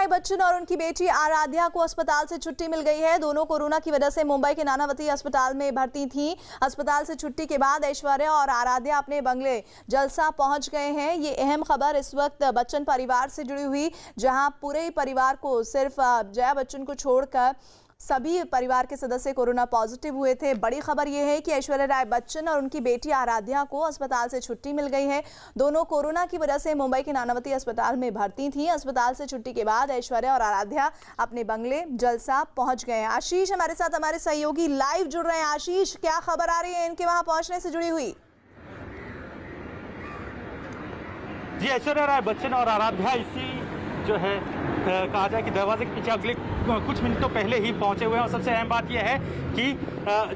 राय बच्चन और उनकी बेटी आराध्या को अस्पताल से छुट्टी मिल गई है। दोनों कोरोना की वजह से मुंबई के नानावती अस्पताल में भर्ती थीं। अस्पताल से छुट्टी के बाद ऐश्वर्या और आराध्या अपने बंगले जलसा पहुंच गए हैं। ये अहम खबर इस वक्त बच्चन परिवार से जुड़ी हुई, जहां पूरे परिवार को, सिर्फ जया बच्चन को छोड़कर सभी परिवार के सदस्य कोरोना पॉजिटिव हुए थे। बड़ी खबर यह है कि ऐश्वर्या राय बच्चन और उनकी बेटी आराध्या को अस्पताल से छुट्टी मिल गई है। दोनों कोरोना की वजह से मुंबई के नानावती अस्पताल में भर्ती थीं। अस्पताल से छुट्टी के बाद ऐश्वर्या और आराध्या अपने बंगले जलसा पहुंच गए हैं। आशीष हमारे साथ, हमारे सहयोगी लाइव जुड़ रहे हैं। आशीष, क्या खबर आ रही है इनके वहां पहुंचने से जुड़ी हुई? जी, ऐश्वर्या राय बच्चन और आराध्या इसी जो है कहा जाए कि दरवाजे के पीछे अगले कुछ मिनटों पहले ही पहुंचे हुए हैं। और सबसे अहम बात यह है कि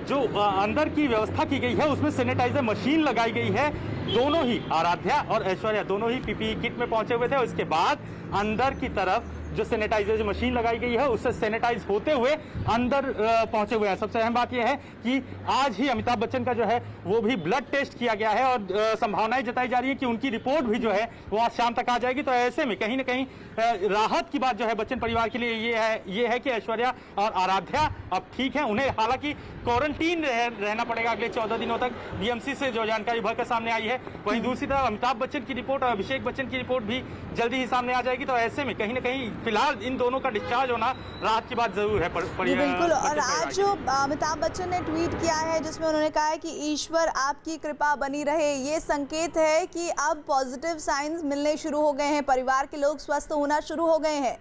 जो अंदर की व्यवस्था की गई है उसमें सैनिटाइजर मशीन लगाई गई है। दोनों ही आराध्या और ऐश्वर्या दोनों ही पीपीई किट में पहुंचे हुए थे और इसके बाद अंदर की तरफ जो सैनिटाइजर मशीन लगाई गई है उससे सैनिटाइज होते हुए अंदर पहुंचे हुए हैं। सबसे अहम बात यह है कि आज ही अमिताभ बच्चन का जो है वो भी ब्लड टेस्ट किया गया है और संभावनाएं जताई जा रही है कि उनकी रिपोर्ट भी जो है वो आज शाम तक आ जाएगी। तो ऐसे में कहीं ना कहीं राहत की बात जो है बच्चन परिवार के लिए ये है कि ऐश्वर्या और आराध्या अब ठीक है। उन्हें हालांकि क्वारंटीन रहना पड़ेगा अगले 14 दिनों तक, बीएमसी से जो जानकारी भरकर सामने आई है। वहीं दूसरी तरफ अमिताभ बच्चन की रिपोर्ट और अभिषेक बच्चन की रिपोर्ट भी जल्दी ही सामने आ जाएगी। तो ऐसे में कहीं ना कहीं फिलहाल इन दोनों का डिस्चार्ज होना राहत की बात जरूर है। बिल्कुल। और आज जो अमिताभ बच्चन ने ट्वीट किया है जिसमें उन्होंने कहा है कि ईश्वर आपकी कृपा बनी रहे, ये संकेत है कि अब पॉजिटिव साइंस मिलने शुरू हो गए हैं, परिवार के लोग स्वस्थ होना शुरू हो गए हैं।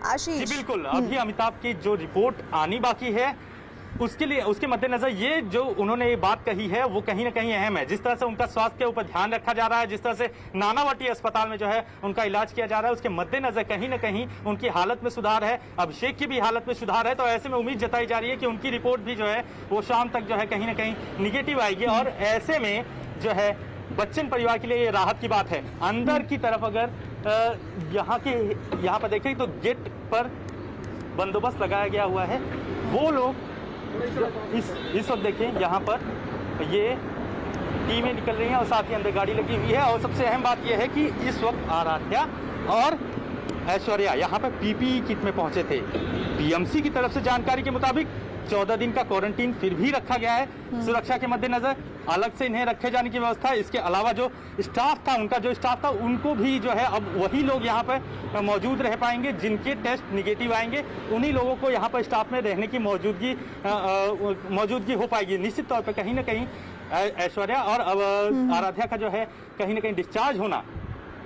आशीष जी बिल्कुल, अभी अमिताभ की जो रिपोर्ट आनी बाकी है उसके मद्देनजर ये जो उन्होंने ये बात कही है वो कहीं ना कहीं अहम है। जिस तरह से उनका स्वास्थ्य के ऊपर ध्यान रखा जा रहा है, जिस तरह से नानावटी अस्पताल में जो है उनका इलाज किया जा रहा है, उसके मद्देनजर कहीं ना कहीं उनकी हालत में सुधार है, अभिषेक की भी हालत में सुधार है। तो ऐसे में उम्मीद जताई जा रही है कि उनकी रिपोर्ट भी जो है वो शाम तक जो है कहीं ना कहीं निगेटिव आएगी। और ऐसे में जो है बच्चन परिवार के लिए ये राहत की बात है। अंदर की तरफ अगर यहाँ पर देखें तो गेट पर बंदोबस्त लगाया गया हुआ है। वो लोग इस वक्त देखें यहाँ पर ये टीमें निकल रही हैं और साथ ही अंदर गाड़ी लगी हुई है। और सबसे अहम बात यह है कि इस वक्त आराध्या और ऐश्वर्या यहाँ पर पीपीई किट में पहुंचे थे। बीएमसी की तरफ से जानकारी के मुताबिक 14 दिन का क्वारंटीन फिर भी रखा गया है सुरक्षा के मद्देनजर। अलग से इन्हें रखे जाने की व्यवस्था, इसके अलावा जो स्टाफ था उनको भी जो है अब वही लोग यहाँ पर मौजूद रह पाएंगे जिनके टेस्ट निगेटिव आएंगे। उन्हीं लोगों को यहाँ पर स्टाफ में रहने की मौजूदगी हो पाएगी। निश्चित तौर पर कहीं ना कहीं ऐश्वर्या और आराध्या का जो है कहीं ना कहीं डिस्चार्ज होना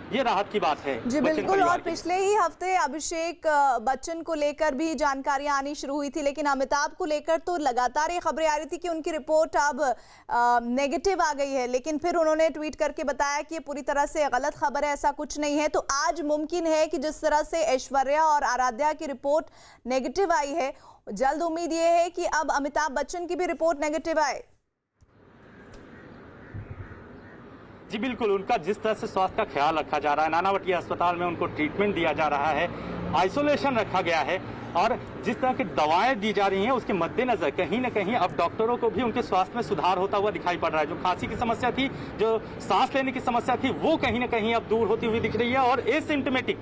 ये राहत की बात है। जी बिल्कुल। और पिछले ही हफ्ते अभिषेक बच्चन को लेकर भी जानकारियां आनी शुरू हुई थी, लेकिन अमिताभ को लेकर तो लगातार ये खबरें आ रही थी कि उनकी रिपोर्ट अब नेगेटिव आ गई है। लेकिन फिर उन्होंने ट्वीट करके बताया कि ये पूरी तरह से गलत खबर है, ऐसा कुछ नहीं है। तो आज मुमकिन है कि जिस तरह से ऐश्वर्या और आराध्या की रिपोर्ट नेगेटिव आई है, जल्द उम्मीद ये है कि अब अमिताभ बच्चन की भी रिपोर्ट नेगेटिव आए। जी बिल्कुल, उनका जिस तरह से स्वास्थ्य का ख्याल रखा जा रहा है, नानावटी अस्पताल में उनको ट्रीटमेंट दिया जा रहा है, आइसोलेशन रखा गया है और जिस तरह की दवाएं दी जा रही हैं उसके मद्देनजर कहीं ना कहीं अब डॉक्टरों को भी उनके स्वास्थ्य में सुधार होता हुआ दिखाई पड़ रहा है। जो खांसी की समस्या थी, जो सांस लेने की समस्या थी, वो कहीं ना कहीं अब दूर होती हुई दिख रही है। और एसिम्प्टोमेटिक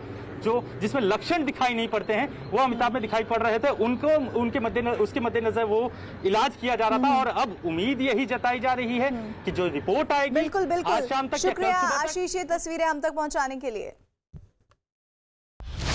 जिसमें लक्षण दिखाई नहीं पड़ते हैं वो अमिताभ में दिखाई पड़ रहे थे, उसके मद्देनजर वो इलाज किया जा रहा था। और अब उम्मीद यही जताई जा रही है कि जो रिपोर्ट आएगी बिल्कुल आज शाम तक, शुक्रिया आशीष ये तस्वीरें हम तक पहुंचाने के लिए।